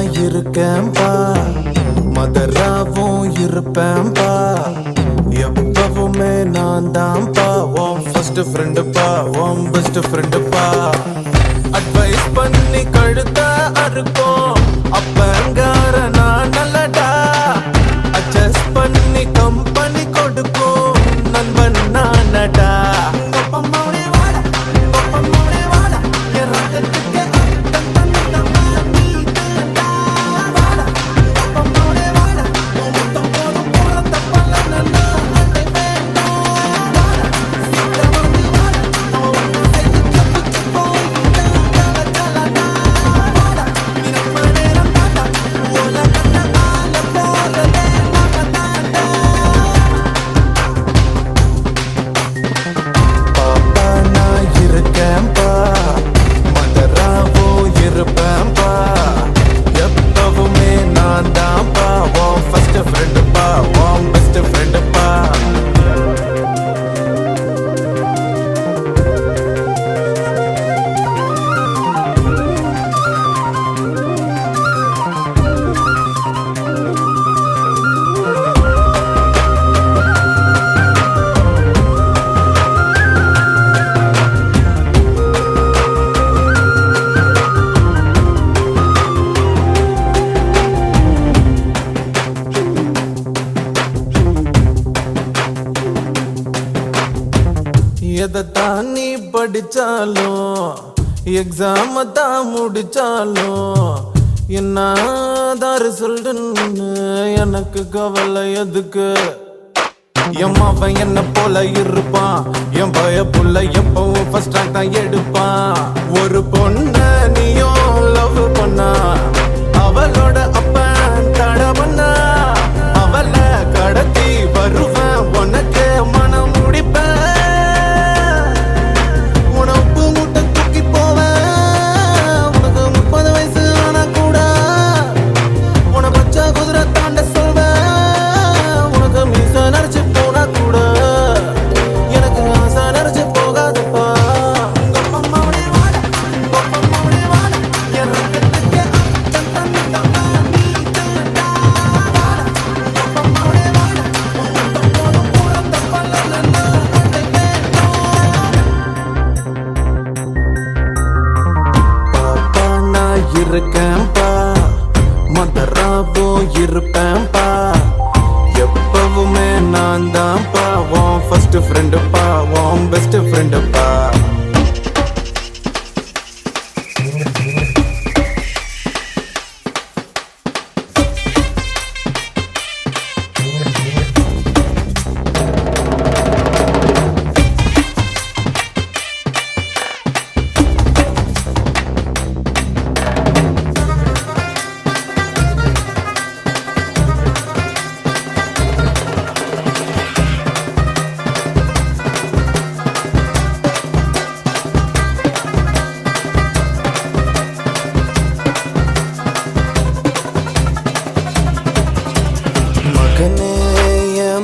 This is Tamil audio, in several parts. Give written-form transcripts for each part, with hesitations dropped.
நான் இருக்கேன்பா, மதராவும் இருப்பேன்பா. எப்பவுமே நான் தான்பா, உன் ஃபர்ஸ்ட் ஃப்ரெண்டுப்பா, உன் பெஸ்ட் ஃப்ரெண்டுப்பா. அட்வைஸ் பண்ணி கழுத்த அறுக்கும் அப்பங்கார நான் நல்லடா. அட்ஜஸ்ட் பண்ணி கம்பெனி கொடுக்கும் நண்பன் நானடா. எதைத்தான் நீ படிச்சாலும் எக்ஸாம தான் முடிச்சாலும் என்னதான் ரிசல்ட்னு எனக்கு கவலை எதுக்கு. என் அவன் என்ன போல இருப்பான், என் பய புள்ள எப்பவும் ஃபர்ஸ்ட் ரேங்க் தான் எடுப்பான். ஒரு பொண்ண நீயும் லவ் பண்ணா, அவளோட அப்பன் தட பண்ணா, அவளை கடத்தி வருவேன் உனக்கு மனம் முடிப்பேன். இருக்கேன்பா, மதராவோ இருப்பேன்பா. எப்பவுமே நான் தான்பா, உன் ஃபர்ஸ்ட் ஃப்ரெண்டுப்பா, உன் பெஸ்ட் ஃப்ரெண்டுப்பா.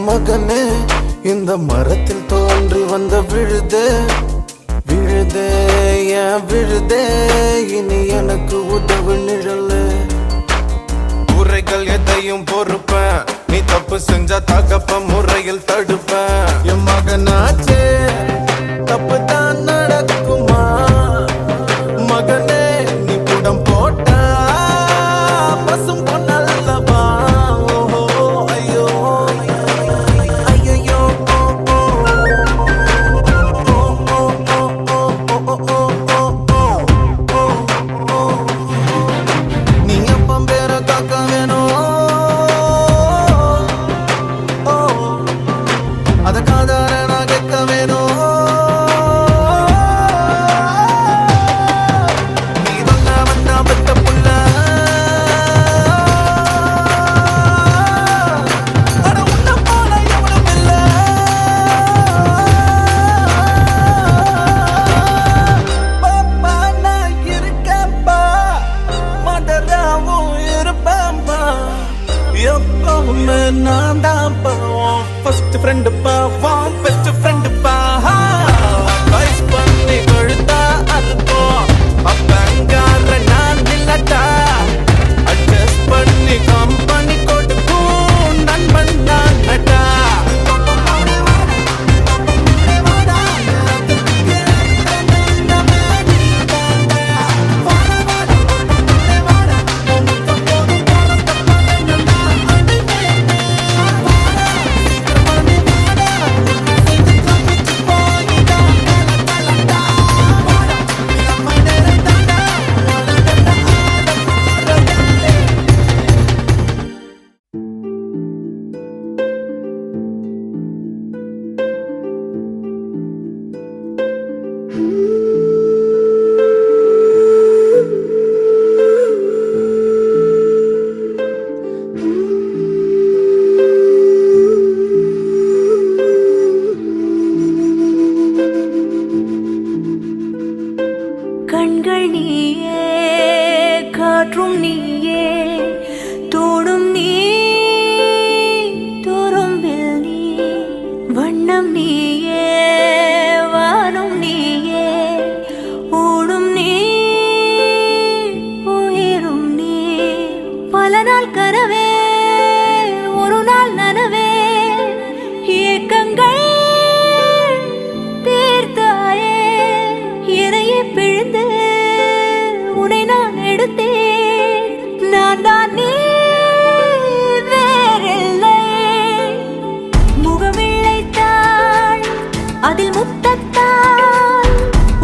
மகனே, இந்த மரத்தில் தோன்றி வந்த விழுதே விழுதே ஏன் விழுதே, இனி எனக்கு உதவு நிழலு. உரைகள் எதையும் பொறுப்பேன், நீ தப்பு செஞ்சா தகப்ப முறையில் தடுப்பேன். என் மகனாச்சே தப்பு தான் நடக்குமா, மகனே நீ புடம் போட்டா பசும் பொன்னல்லவா. எப்பவுமே நான் தான்ப்பா, உன் ஃபர்ஸ்ட் ஃப்ரெண்டுப்பா, உன் பெஸ்ட் ஃப்ரெண்டுப்பா. அட்வைஸ் பண்ணி கழுத்தா அறுக்கும் அப்பங்கார நான் இல்லட்டா. காற்றும் நீயே தோடும் நீ துரும்பில் நீ வண்ணம் நீயே வானும் நீயே ஊடும் நீ உயிரும் நீ பல நாள் கனவே ஒரு நாள் நனவே ஏக்கங்கள் தீர்த்தாயே என்னையே பிழிந்து உன்னை நான் எடுத்தேன் நான் தான் நீ வேறில்லை முகமிழைத்தாள் அதில் முத்தத்தால்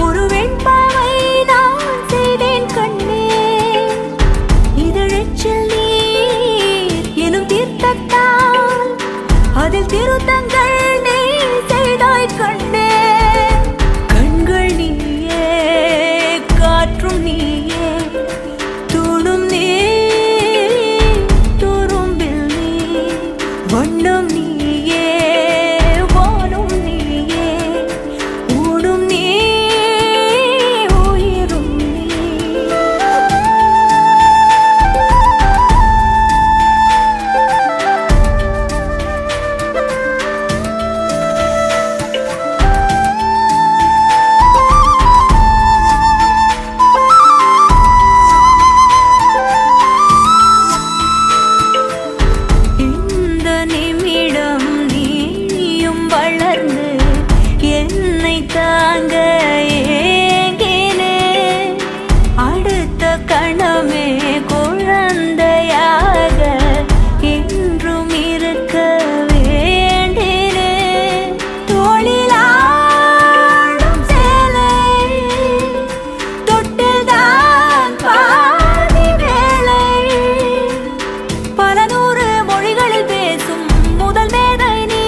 ஒரு வெண்பாவை நான் செய்தேன் கண்ணே இதழச்சில் நீர் எனும் தீர்த்தத்தால் அதில் திருத்தங்கள் நீ செய்தாய் கண்ணே கண்கள் நீயே காற்றும் நீயே தூணும் நீ துரும்பில் நீ வண்ணம் நீயே வானும் நீயே ஊடும் நீ உயிரும் நீ இந்த நிமிடம் நீயும் வளர்ந்து என்னை தாங்க ஏங்கினே அடுத்த கணமே குழந்தையாக என்றும் இருக்க வேண்டினே தோளிலாடும் சேலை தொட்டில்தான் பாதி வேலை பல நூறு மொழிகளில் பேசும் முதல் மேதை நீ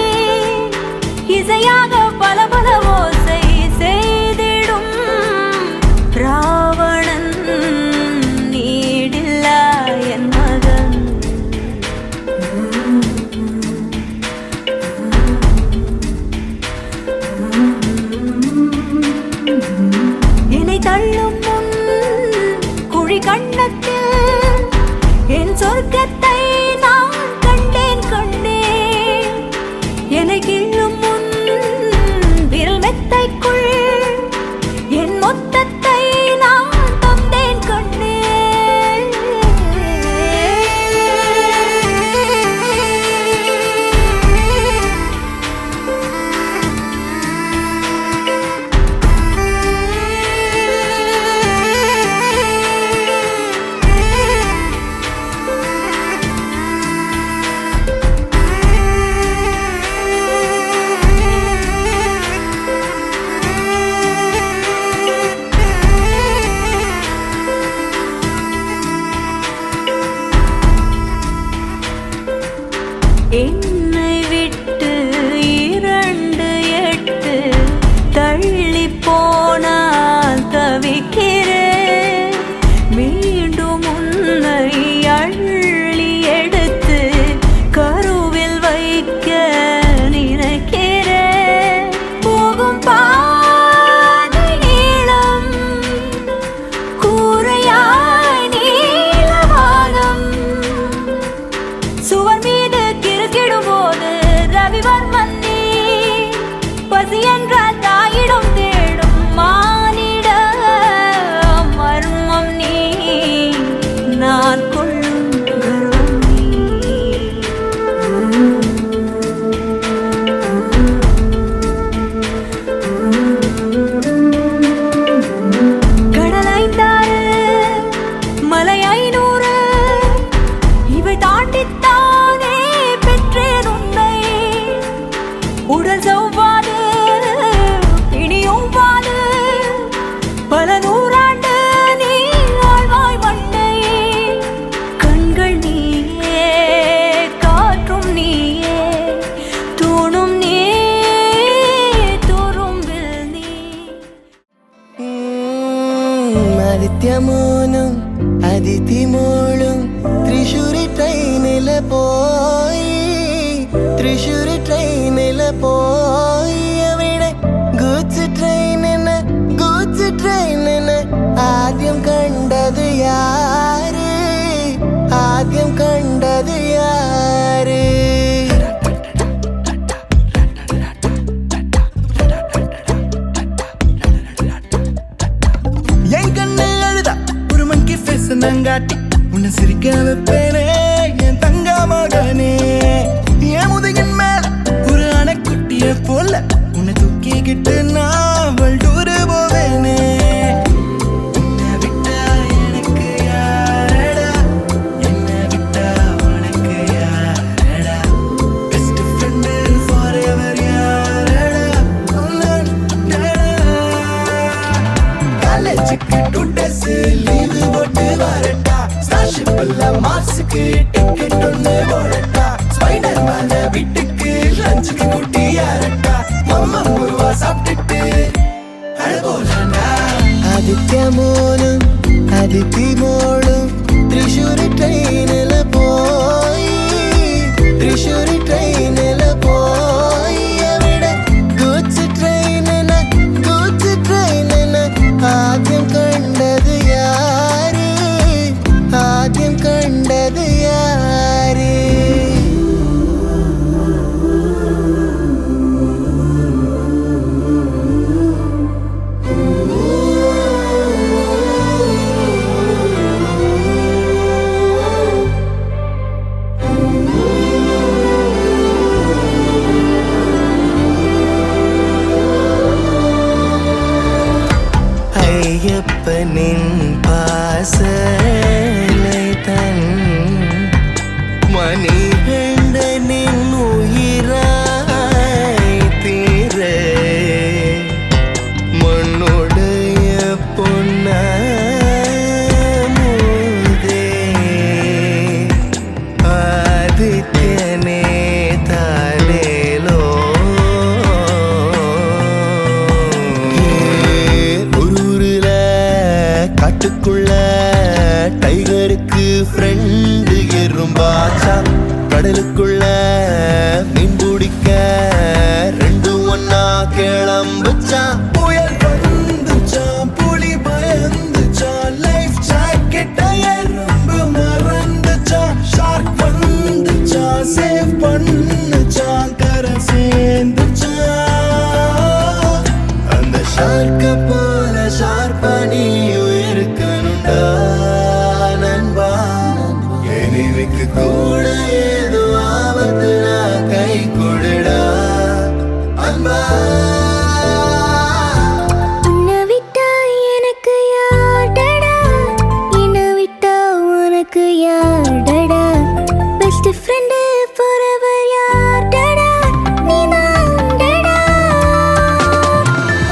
இசையாக பல பல ஓசை செய்திடும் ராவணன் நீடில்லா என் மகன் என்னை தள்ளும் முன் குழி கண்ணத்தில் என் சொர்க்கத்தை நான் கண்டேன் கண்டேன் என்னை கிள்ளும் முன் விரல் மெத்தைக்குள் என் மொத்தத்தை நான் தந்தேன் கண்ணே என்னை விட்டு 2 8 தள்ளி போனால் தவிக்கிறேன் மீண்டும் உன்னை அள்ளி எடுத்து கருவில் வைக்க நினைக்கிறேன் போகும் பாதை நீளம் கூரையாய் நீலவானம் சுவர் மீது கிறுக்கிடும் போது ரவிவர்மன் நீ பசி என்றால் தாயிடம் தேடும் மானிட மர்மம் நீ நான் கொள்ளும் கர்வம் நீ கடல் 5 மலை 500 இவை தாண்டித்தானே பெற்றேன் உன்னை உடல் செவ்வாது இனியொவ்வாது பல நூறாண்டு நீ ஆழ்வாய் மண்ணை கண்கள் நீயே காற்றும் நீயே தூணும் நீ துரும்பில் நீ ആദിത്യമോനും അതിഥിമോളും തൃശ്ശൂരി ട്രെയിനില് പോയി തൃശ്ശൂരി ട്രെയിനില് പോയി അവിടെ ഗൂഡ്സ് ട്രെയിനിന് ആദ്യം കണ്ടത് യാര് உன்னை சிரிக்க வைப்பேனே என் தங்க மகனே. என் முதுகின் மேல ஒரு அணைக்குட்டிய போல உன்னை தூக்கிக்கிட்டு நான் வல்டூரு போவேனே. உன்னை விட்டா எனக்கு யாரடா, என்னை விட்டா உனக்கு யாரடா, பெஸ்ட் ஃப்ரெண்டு ஃபாரெவர் யாரடா, காலேஜுக்கு 2 days லீவு போட்டு வரட்டா, ஸ்டார்ஷிப்ல மார்ஸுக்கு டிக்கெட் ஒன்று போடட்டா, ஸ்பைடர் மேன வீட்டுக்கு லஞ்சுக்கு கூட்டி யாரட்டா, மம்மா முருவா சாப்பிட்டுட்டு அழகோலண்டா. ஆதித்യമോനും അതിഥിമോളും തൃശ്ശൂർ ട്രെയിനിൽ പോയി, തൃശ്ശൂർ ട്രെയിനിൽ പോയി. അവിടെ ഗൂഡ്സ് ട്രെയിനിന് ആദ്യം കണ്ടത് യാര്, ആദ്യം കണ്ടത് യാര്. അയ്യപ്പനിൻ പാസലൈ തൻ മണികണ്ഠനിൻ ഉയിരായി തീരെ മണ്ണുടയ പൊന്നമുദേ ആദിത്യനേ താലേലോ. காட்டுக்குள்ள டைகருக்கு ஃப்ரெண்டு எறும்பாச்சா, கடலுக்குள்ள மீன் பிடிக்க 2 ஒன்னா கிளம்புச்சா. புயல் வந்துச்சா, புலி பயந்துச்சா, லைஃப் ஜாக்கெட்ட எறும்பு மறந்துச்சா, ஷார்க் வந்துச்சா, சேவ் பண்ணுச்சா, கரை சேர்ந்துச்சா. அந்த ஷார்க்க போல ஷார்ப்பா நீயும் இருக்கணும்டா நண்பா. எனிமிக்கு கூட ஏதோ ஆபத்து நான் கை கொடுடா அன்பா. உன்னை விட்டா எனக்கு யார்டா, என்னை விட்டா உனக்கு யார்டா, பெஸ்ட் ஃப்ரெண்டு ஃபாரெவர் யார்டா, நீதான்டா.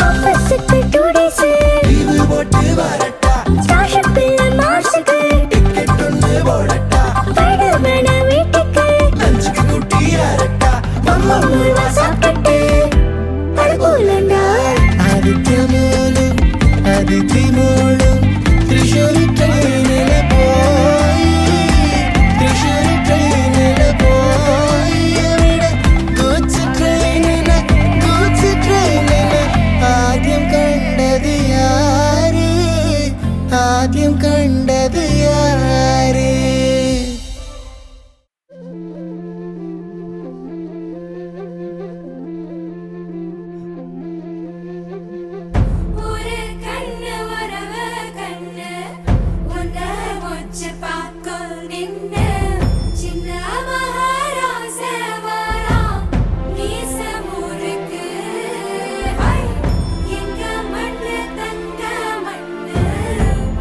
ஆஃபீஸுக்கு 2 days லீவு போட்டு வரட்டா, ஸ்டார்ஷிப்ல மார்ஸுக்கு டிக்கெட் ஒன்று போடட்டா, ஸ்பைடர் மேன வீட்டுக்கு லஞ்சுக்கு கூட்டி யாரட்டா, மம்மா முருவா சாப்பிட்டுட்டு அழகோலண்டா. ആദിത്യമോനും അതിഥിമോളും തൃശ്ശൂർ ട്രെയിനിൽ പോയി, തൃശ്ശൂർ ട്രെയിനിൽ പോയി. അവിടെ ഗൂഡ്സ് ട്രെയിനിന് ആദ്യം കണ്ടത് യാര്, ആദ്യം കണ്ടത് യാര്. ஒரு கண்ணு வரவ கண்ணு உன்ன வச்சு பார்க்கும் நின்னு சின்ன மகாராச வரா மீச முறுக்கு. எங்க மண்ணு தங்க மண்ணு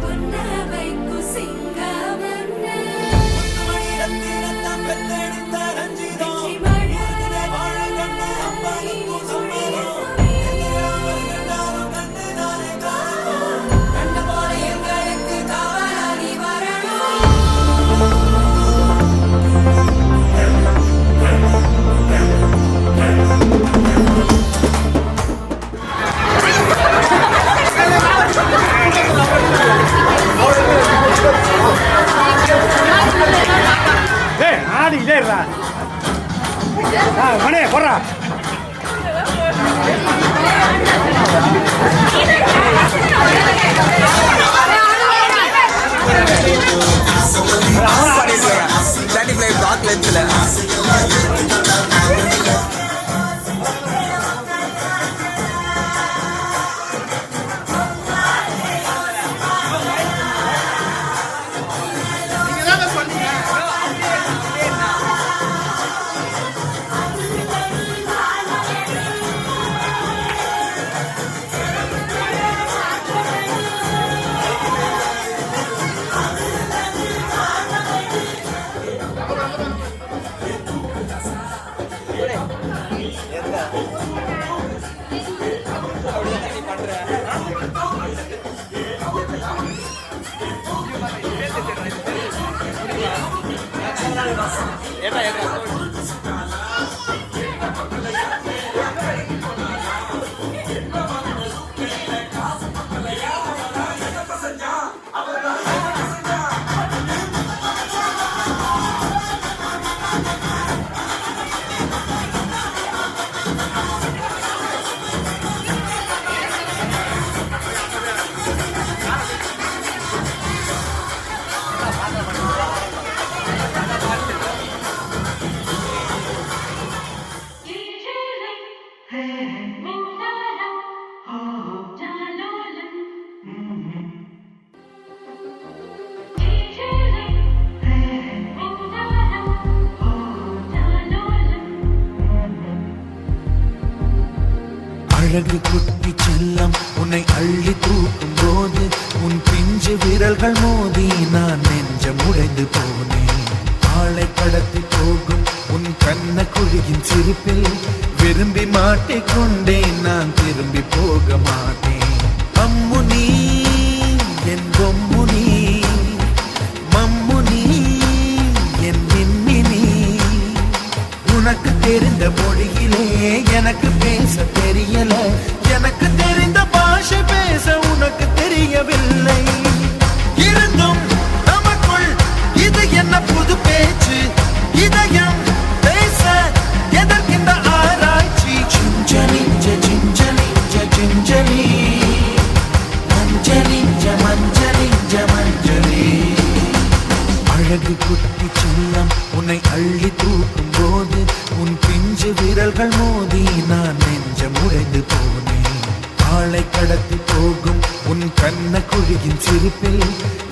பொன்ன வைக்கும் சிங்க மண்ணு. வெற்றி மழை கண்ண போல எங்களுக்கு காவலாளி வரணும். ஏய் ஆடி இல்லைடா மணி போடுறா. அழகு குட்டி செல்லம் உன்னை அள்ளி தூக்கும் போது உன் பிஞ்சு விரல்கள் மோதி நான் நெஞ்சம் உடைந்து போனேன். ஆளை கடத்தி போகும் உன் கண்ண குழியின் சிரிப்பில் விரும்பி மாட்டிக்கொண்டேன், நான் திரும்பி போக மாட்டேன். அம்முனி என் பொம்முனி, மம்முனி என் மின்மினி, உனக்கு தெரிந்த மொழியிலே எனக்கு பேச தெரியல, எனக்கு தெரிந்த பாஷை பேச உனக்கு தெரியவில்லை. இருந்தும் நமக்குள் இது என்ன புது பேச்சு, இதயம் பேச எதற்கின்ற ஆராய்ச்சி. Gingelly gingelly gingelly மஞ்சளி மஞ்சளி மஞ்சளி. அழகு குட்டி செல்லம் உன்னை அள்ளி தூக்கும் போது உன் பிஞ்சு விரல்கள் மோதி நான் நெஞ்சம் உடைந்து போனேன். ஆளை கடத்தி போகும் உன் கண்ண குழியின் சிரிப்பில்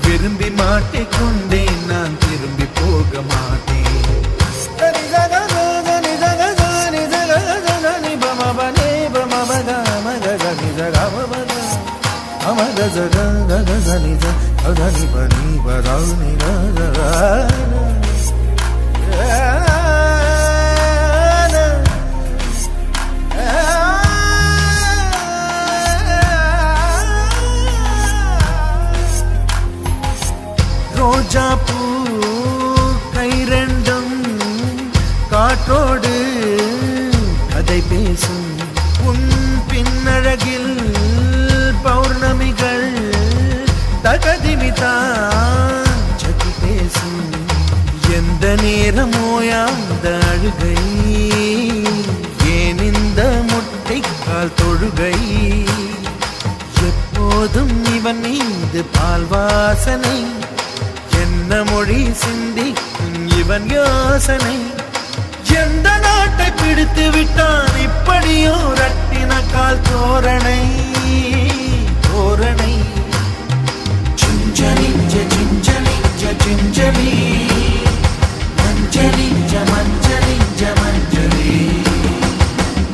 விரும்பி மாட்டிக்கொண்டேன், நான் திரும்பி போக மாட்டேன். ரோஜா பூ கை ரெண்டும் காற்றோடு கதை பேசும், உன் பின்னழகில் பௌர்ணமிகள் தகதிமிதான் சதி பேசும். எந்த நேரமோயாந்த அழுகை, ஏன் இந்த முட்டைக்கால் தொழுகை, எப்போதும் இவன் மீது பால் வாசனை, என்ன மொழி சிந்தி இவன் யோசனை. எந்த நாட்டை பிடித்து விட்டான் இப்படியோ ரட்டின கால் தோரணை தோரணை. Gingelly gingelly gingelly மஞ்சளி மஞ்சளி மஞ்சளி.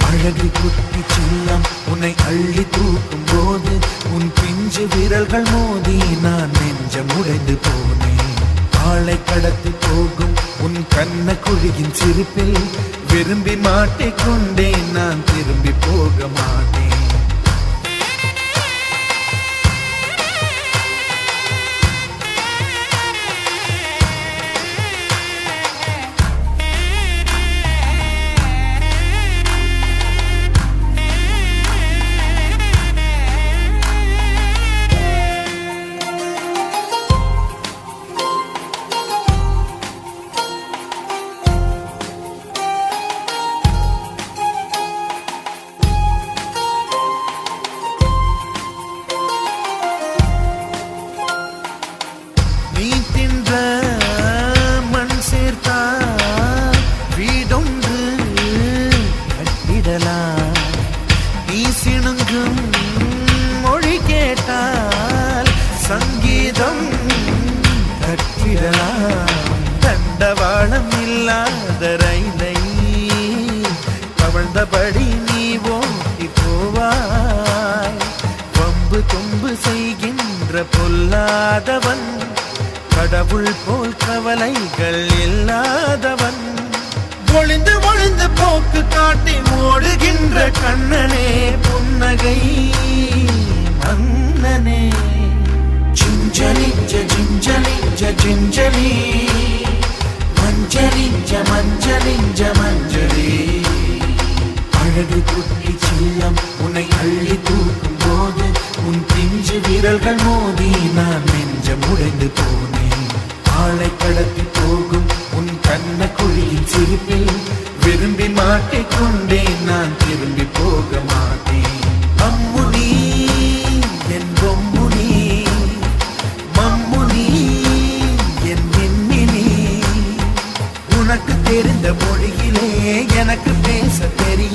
அழகு குட்டி செல்லம் உன்னை அள்ளி தூக்கும் போது உன் பிஞ்சு விரல்கள் மோதி நான் நெஞ்சம் உடைந்து போனேன். ஆளை கடத்தி போகும் உன் கண்ண குழியின் சிரிப்பில் விரும்பி மாட்டிக்கொண்டேன், நான் திரும்பி போக மாட்டேன். மண் சேர்த்தா வீடொன்று கட்டிடலாம், நீ சிணுங்கும் மொழி கேட்டால் சங்கீதம் கட்டிடலாம். தண்டவாளம் இல்லாத ரயிலை கவழ்ந்தபடி நீ ஓட்டி போவாய். வம்பு தும்பு செய்கின்ற பொல்லாதவன், கடவுள் போல் கவலைகள் இல்லாதவன், ஒளிந்து ஒளிந்து போக்கு காட்டி ஓடுகின்ற கண்ணனே புன்னகை மன்னனே. சிஞ்சலி சிஞ்சலி சிஞ்சலி மஞ்சளி மஞ்சளி அழகு குட்டி சின்னம் உன்னை அள்ளி தூக்கும் போது உன் பிஞ்சு விரல்கள் மோதி நான் நெஞ்சம் உடைந்து போனேன். ஆளை கடத்தி போகும் உன் கண்ண குழியின் சிரிப்பில் விரும்பி மாட்டிக்கொண்டேன், நான் திரும்பி போக மாட்டேன். அம்முனி என் பொம்முனி, மம்முனி என் மின்மினி, உனக்கு தெரிந்த மொழியிலே எனக்கு பேச தெரியும்.